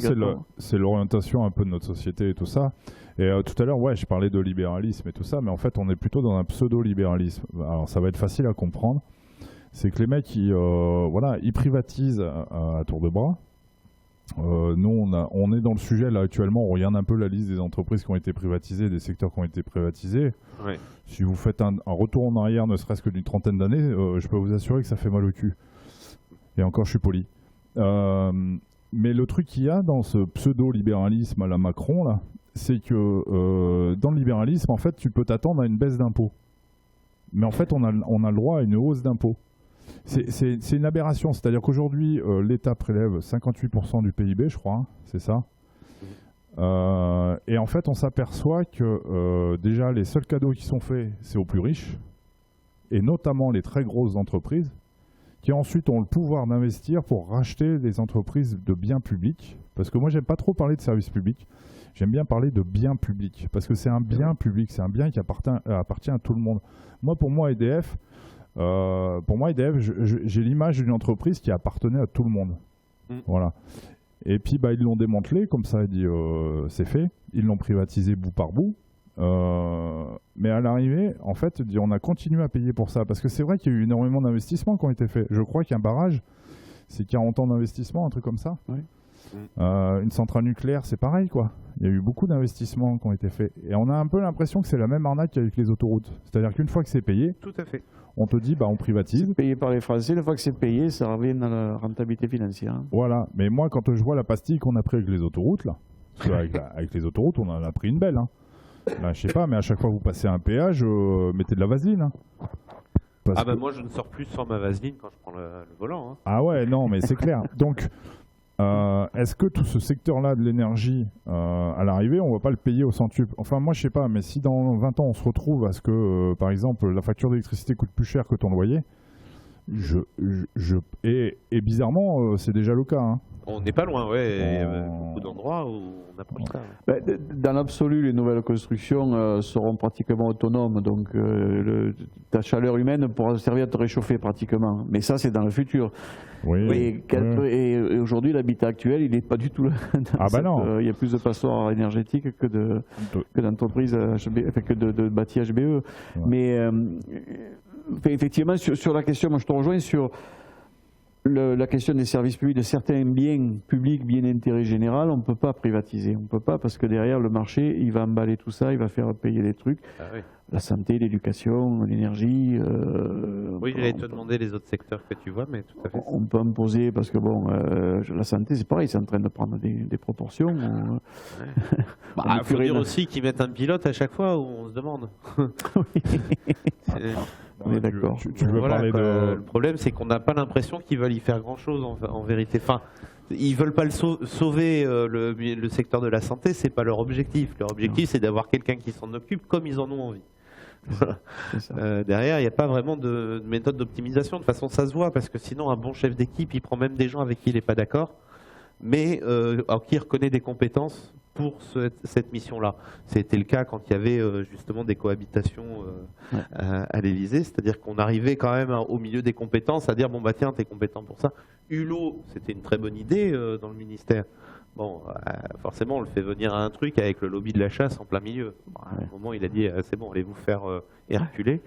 S1: c'est l'orientation un peu de notre société et tout ça. Et tout à l'heure, je parlais de libéralisme et tout ça, mais en fait, on est plutôt dans un pseudo-libéralisme. Alors, ça va être facile à comprendre. C'est que les mecs, ils privatisent à tour de bras. Nous, on est dans le sujet là actuellement. On regarde un peu la liste des entreprises qui ont été privatisées, des secteurs qui ont été privatisés. Ouais. Si vous faites un retour en arrière, ne serait-ce que d'une trentaine d'années, je peux vous assurer que ça fait mal au cul. Et encore, je suis poli. Mais le truc qu'il y a dans ce pseudo-libéralisme à la Macron, là, c'est que dans le libéralisme, en fait, tu peux t'attendre à une baisse d'impôts. Mais en fait, on a le droit à une hausse d'impôts. C'est une aberration, c'est-à-dire qu'aujourd'hui, l'État prélève 58% du PIB, je crois, c'est ça. Et en fait, on s'aperçoit que déjà, les seuls cadeaux qui sont faits, c'est aux plus riches, et notamment les très grosses entreprises, qui ensuite ont le pouvoir d'investir pour racheter des entreprises de biens publics. Parce que moi, j'aime pas trop parler de services publics, j'aime bien parler de biens publics, parce que c'est un bien public, c'est un bien qui appartient à tout le monde. Pour moi, EDF, j'ai l'image d'une entreprise qui appartenait à tout le monde. Voilà. Et puis ils l'ont démantelé, comme ça, il dit c'est fait. Ils l'ont privatisé bout par bout. Mais à l'arrivée, en fait, on a continué à payer pour ça. Parce que c'est vrai qu'il y a eu énormément d'investissements qui ont été faits. Je crois qu'un barrage, c'est 40 ans d'investissement, un truc comme ça. Oui. Une centrale nucléaire, c'est pareil, quoi. Il y a eu beaucoup d'investissements qui ont été faits. Et on a un peu l'impression que c'est la même arnaque qu'avec les autoroutes. C'est-à-dire qu'une fois que c'est payé,
S2: tout à fait,
S1: on te dit, on privatise.
S3: C'est payé par les Français, une fois que c'est payé, ça revient dans la rentabilité financière.
S1: Voilà, mais moi, quand je vois la pastille qu'on a pris avec les autoroutes, là, parce avec les autoroutes, on en a pris une belle. Hein. Là, je sais pas, mais à chaque fois que vous passez un péage, mettez de la vaseline. Hein.
S2: Moi, je ne sors plus sans ma vaseline quand je prends le volant. Hein.
S1: Ah ouais, non, mais c'est clair. Donc, est-ce que tout ce secteur-là de l'énergie, à l'arrivée, on ne va pas le payer au centuple? Enfin, moi, je sais pas, mais si dans 20 ans, on se retrouve à ce que, par exemple, la facture d'électricité coûte plus cher que ton loyer, et bizarrement, c'est déjà le cas. Hein.
S2: On n'est pas loin, ouais. Il y a beaucoup d'endroits où on approche ça. Ouais.
S3: Dans l'absolu, les nouvelles constructions seront pratiquement autonomes. Donc, ta chaleur humaine pourra servir à te réchauffer pratiquement. Mais ça, c'est dans le futur.
S1: Oui.
S3: Et aujourd'hui, l'habitat actuel, il n'est pas du tout là.
S1: Non.
S3: Il y a plus de passoires énergétiques que d'entreprises, que de bâtis HBE. Ouais. Mais effectivement, sur la question, moi je te rejoins sur la question des services publics, de certains biens publics, biens d'intérêt général, on ne peut pas privatiser. On ne peut pas parce que derrière le marché, il va emballer tout ça, il va faire payer des trucs. Ah oui. La santé, l'éducation, l'énergie.
S2: Oui, j'allais te demander les autres secteurs que tu vois, mais tout à fait.
S3: On peut imposer parce que la santé, c'est pareil, c'est en train de prendre des proportions.
S2: Il faut dire aussi qu'ils mettent un pilote à chaque fois où on se demande.
S3: On est d'accord.
S1: Tu veux parler de...
S2: Le problème, c'est qu'on n'a pas l'impression qu'ils veulent y faire grand-chose en vérité. Enfin, ils veulent pas sauver le secteur de la santé, c'est pas leur objectif. Leur objectif, c'est d'avoir quelqu'un qui s'en occupe comme ils en ont envie. Voilà. Derrière, il n'y a pas vraiment de méthode d'optimisation. De toute façon, ça se voit parce que sinon, un bon chef d'équipe, il prend même des gens avec qui il n'est pas d'accord, mais qui reconnaît des compétences pour cette mission-là. C'était le cas quand il y avait justement des cohabitations à l'Élysée, c'est-à-dire qu'on arrivait quand même au milieu des compétences à dire bon bah tiens, t'es compétent pour ça. Hulot, c'était une très bonne idée dans le ministère. Bon, forcément, on le fait venir à un truc avec le lobby de la chasse en plein milieu. Bon, à un moment, il a dit c'est bon, allez vous faire Herculer.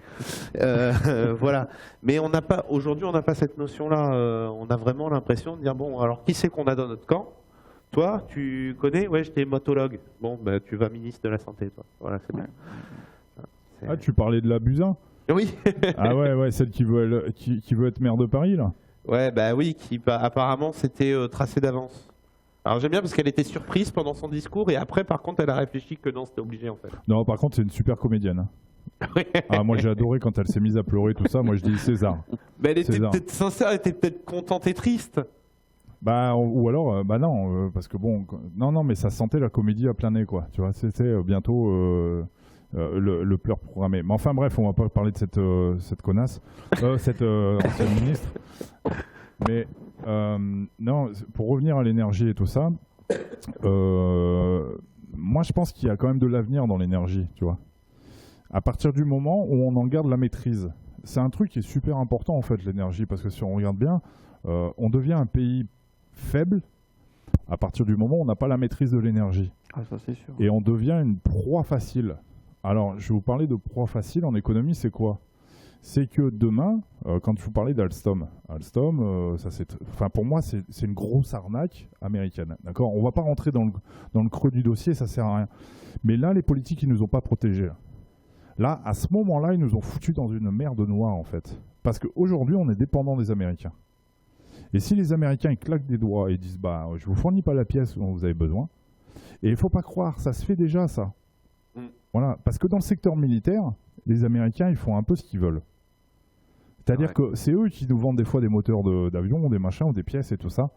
S2: Voilà. Mais on n'a pas aujourd'hui, on n'a pas cette notion-là. On a vraiment l'impression de dire bon, alors qui c'est qu'on a dans notre camp? Toi, tu connais? Ouais, j'étais hématologue. Bon, bah, tu vas ministre de la Santé, toi. Voilà, c'est bien.
S1: Ah, tu parlais de la Buzyn?
S2: Oui.
S1: Ah ouais, celle qui veut être maire de Paris, là?
S2: Ouais, bah oui, apparemment c'était tracé d'avance. Alors j'aime bien parce qu'elle était surprise pendant son discours et après, par contre, elle a réfléchi que non, c'était obligé en fait.
S1: Non, par contre, c'est une super comédienne. Hein. Ah, moi, j'ai adoré quand elle s'est mise à pleurer, tout ça. Moi, je dis César.
S2: Mais elle était
S1: César.
S2: peut-être sincère, elle était peut-être contente et triste.
S1: Bah, ou alors, bah non, parce que bon, non, mais ça sentait la comédie à plein nez, quoi. Tu vois, c'était bientôt le pleur programmé. Mais enfin, bref, on va pas parler de cette connasse, cette ancienne ministre. Mais non, pour revenir à l'énergie et tout ça, moi, je pense qu'il y a quand même de l'avenir dans l'énergie, tu vois. À partir du moment où on en garde la maîtrise. C'est un truc qui est super important, en fait, l'énergie, parce que si on regarde bien, on devient un pays faible à partir du moment où on n'a pas la maîtrise de l'énergie.
S3: Ah, ça c'est sûr.
S1: Et on devient une proie facile. Alors, je vais vous parler de proie facile en économie, c'est quoi? C'est que demain, quand je vous parlais d'Alstom, enfin pour moi, c'est une grosse arnaque américaine. D'accord? On ne va pas rentrer dans le creux du dossier, ça sert à rien. Mais là, les politiques, ils nous ont pas protégés. Là, à ce moment-là, ils nous ont foutus dans une merde noire, en fait. Parce qu'aujourd'hui, on est dépendant des Américains. Et si les Américains ils claquent des doigts et disent bah je vous fournis pas la pièce dont vous avez besoin, et il faut pas croire, ça se fait déjà ça. Voilà, parce que dans le secteur militaire, les Américains ils font un peu ce qu'ils veulent. C'est-à-dire que c'est eux qui nous vendent des fois des moteurs d'avion, des machins ou des pièces et tout ça.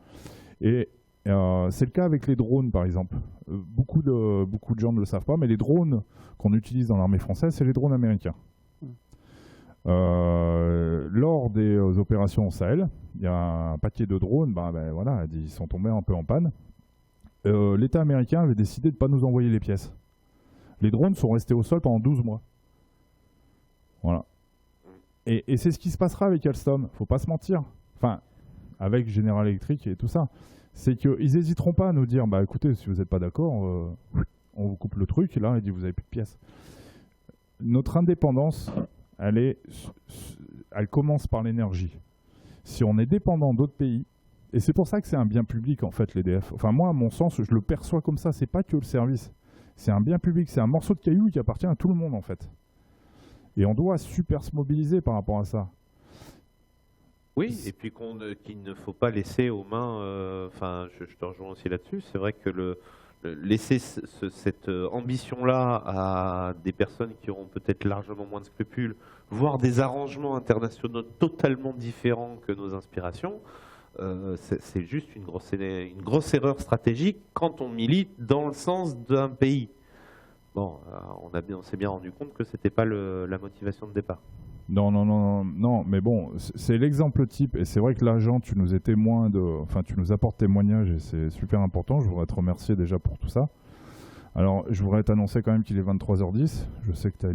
S1: Et c'est le cas avec les drones par exemple. Beaucoup de gens ne le savent pas, mais les drones qu'on utilise dans l'armée française, c'est les drones américains. Lors des opérations au Sahel, il y a un paquet de drones, voilà, ils sont tombés un peu en panne. L'État américain avait décidé de ne pas nous envoyer les pièces. Les drones sont restés au sol pendant 12 mois. Voilà. Et c'est ce qui se passera avec Alstom, faut pas se mentir. Enfin, avec General Electric et tout ça. C'est qu'ils n'hésiteront pas à nous dire, bah écoutez, si vous n'êtes pas d'accord, on vous coupe le truc, et là, il dit, vous n'avez plus de pièces. Notre indépendance, elle commence par l'énergie. Si on est dépendant d'autres pays, et c'est pour ça que c'est un bien public en fait l'EDF. Enfin moi à mon sens je le perçois comme ça, c'est pas que le service. C'est un bien public, c'est un morceau de caillou qui appartient à tout le monde en fait. Et on doit super se mobiliser par rapport à ça.
S2: Oui, et puis qu'il ne faut pas laisser aux mains, je te rejoins aussi là-dessus, c'est vrai que laisser cette ambition-là à des personnes qui auront peut-être largement moins de scrupules, voire des arrangements internationaux totalement différents que nos inspirations, c'est juste une grosse erreur stratégique quand on milite dans le sens d'un pays. Bon, on s'est bien rendu compte que c'était pas la motivation de départ.
S1: Non, mais bon, c'est l'exemple type, et c'est vrai que l'agent, tu nous es témoin tu nous apportes témoignage, et c'est super important, je voudrais te remercier déjà pour tout ça. Alors, je voudrais t'annoncer quand même qu'il est 23h10, je sais que tu as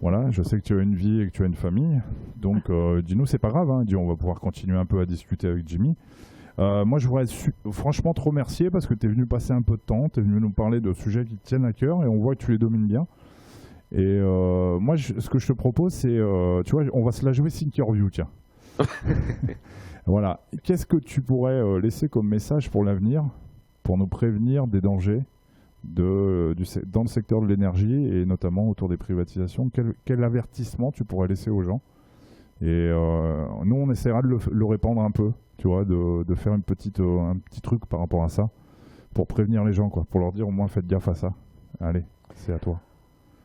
S1: voilà, je sais que tu as une vie et que tu as une famille, donc dis-nous, c'est pas grave, hein, dis, on va pouvoir continuer un peu à discuter avec Jimmy. Moi, je voudrais franchement te remercier parce que tu es venu passer un peu de temps, tu es venu nous parler de sujets qui te tiennent à cœur, et on voit que tu les domines bien. Et moi, ce que je te propose, c'est, tu vois, on va se la jouer Thinkerview, tiens. Voilà. Qu'est-ce que tu pourrais laisser comme message pour l'avenir, pour nous prévenir des dangers dans le secteur de l'énergie et notamment autour des privatisations? Quel avertissement tu pourrais laisser aux gens? Et nous, on essaiera de le répandre un peu, tu vois, de faire un petit truc par rapport à ça, pour prévenir les gens, quoi, pour leur dire au moins faites gaffe à ça. Allez, c'est à toi.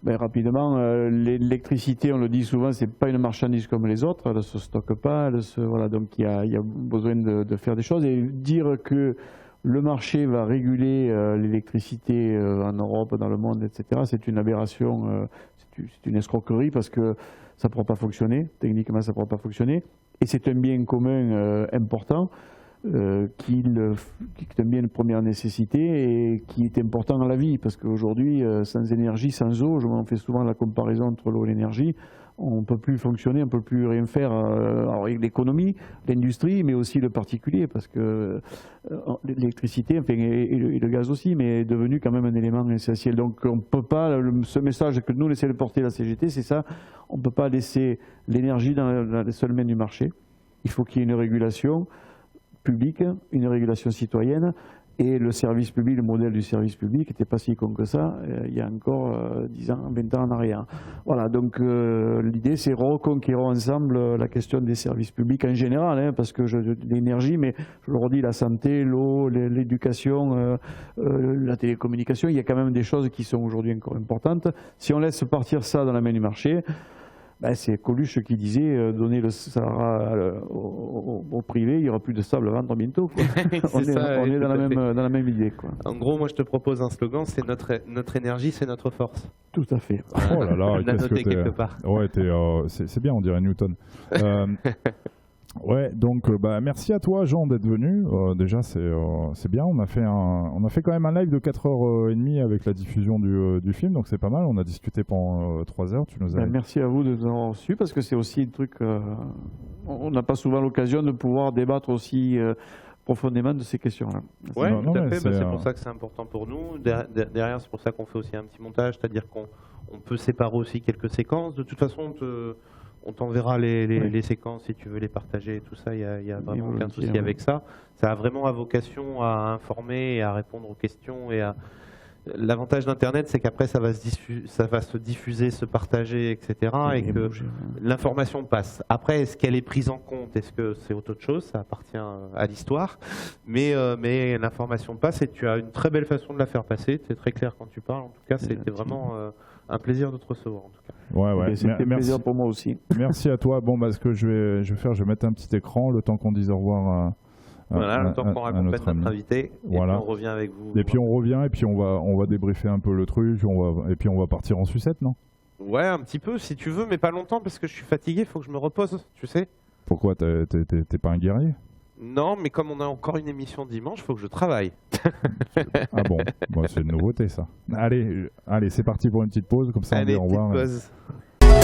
S3: Ben, rapidement, l'électricité, on le dit souvent, c'est pas une marchandise comme les autres, elle ne se stocke pas, voilà, donc il y a besoin de faire des choses. Et dire que le marché va réguler l'électricité en Europe, dans le monde, etc., c'est une aberration, c'est une escroquerie parce que ça ne pourra pas fonctionner, techniquement ça ne pourra pas fonctionner. Et c'est un bien commun important. Qui est un bien de première nécessité et qui est important dans la vie, parce qu'aujourd'hui, sans énergie, sans eau, on fait souvent la comparaison entre l'eau et l'énergie, on ne peut plus fonctionner, on ne peut plus rien faire, alors l'économie, l'industrie, mais aussi le particulier, parce que l'électricité, enfin, et le gaz aussi, mais est devenu quand même un élément essentiel. Donc on ne peut pas, ce message que nous essaie de porter la CGT, c'est ça, on ne peut pas laisser l'énergie dans les seules mains du marché, il faut qu'il y ait une régulation publique, une régulation citoyenne, Et le service public, le modèle du service public n'était pas si con que ça il y a encore 10 ans, 20 ans en arrière. Voilà, donc l'idée c'est reconquérir ensemble la question des services publics en général, hein, parce que l'énergie, mais je le redis, la santé, l'eau, l'éducation, la télécommunication, il y a quand même des choses qui sont aujourd'hui encore importantes. Si on laisse partir ça dans la main du marché, ben c'est Coluche qui disait donner le Sahara au privé, il n'y aura plus de sable à vendre bientôt. Quoi. on est dans la même idée. Quoi.
S2: En gros, moi je te propose un slogan, c'est notre énergie, c'est notre force.
S3: Tout à fait.
S1: Oh là là,
S2: On l'a noté quelque part.
S1: Ouais, c'est bien, on dirait Newton. Ouais, donc merci à toi Jean d'être venu. Déjà c'est bien, on a fait quand même un live de 4h30 avec la diffusion du film, donc c'est pas mal, on a discuté pendant 3 heures, tu nous as...
S3: Merci à vous de nous avoir reçus, parce que c'est aussi un truc, on n'a pas souvent l'occasion de pouvoir débattre aussi profondément de ces questions-là.
S2: Ouais, tout à fait, c'est pour ça que c'est important pour nous. Derrière, c'est pour ça qu'on fait aussi un petit montage, c'est-à-dire qu'on peut séparer aussi quelques séquences. De toute façon, on t'enverra les séquences si tu veux les partager et tout ça, il n'y a vraiment aucun souci avec ça. Ça a vraiment vocation à informer et à répondre aux questions. L'avantage d'Internet, c'est qu'après ça va se diffuser, se partager, etc. et que l'information passe. Après, est-ce qu'elle est prise en compte? Est-ce que c'est autre chose? Ça appartient à l'histoire. Mais l'information passe et tu as une très belle façon de la faire passer. Tu es très clair quand tu parles. En tout cas, c'était vraiment un plaisir de te recevoir. En tout cas.
S1: Ouais.
S3: C'était un plaisir pour moi aussi.
S1: Merci à toi. Bon, ce que je vais faire, je vais mettre un petit écran le temps qu'on dise au revoir
S2: voilà, le temps qu'on accompagne notre invité.
S1: Voilà.
S2: Et puis on revient avec vous.
S1: Et puis on revient et puis on va débriefer un peu le truc. Et puis on va partir en sucette, non?
S2: Ouais, un petit peu si tu veux, mais pas longtemps parce que je suis fatigué, il faut que je me repose, tu sais.
S1: Pourquoi? T'es pas un guerrier?
S2: Non, mais comme on a encore une émission dimanche, il faut que je travaille.
S1: Ah bon, c'est une nouveauté ça. Allez, c'est parti pour une petite pause, comme ça on dit au revoir.
S2: Petite pause.